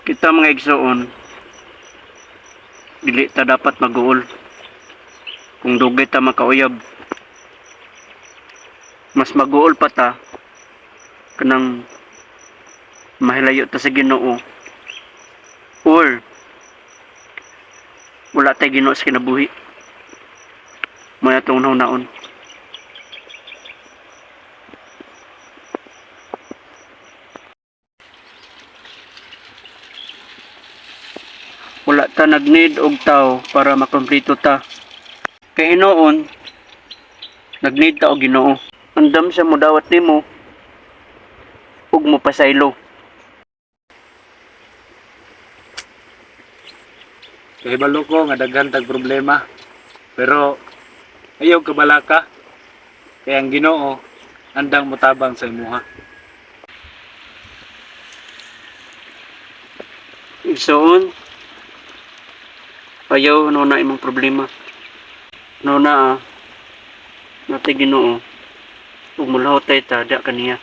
Kita mga igsoon, dili ta dapat maguol. Kung dugay ta makauyab, mas maguol pa ta kanang mahilayo ta sa Ginoo, or wala tay Ginoo sa kinabuhi. Muna itong naon. Wala ta nag-need og tao para makompleto ta. Kay hinoon, nag-need ta og Ginoo. Andam siya mo dawat nimo ug mo pasaylo. Kay balo ko nga daghan tag problema. Pero ayaw kabalaka. Kaya ang Ginoo andang motabang sa imuha. Igsoon, ayaw no na imong problema. No na natay Ginoo ug mulahotay ta da kaniya.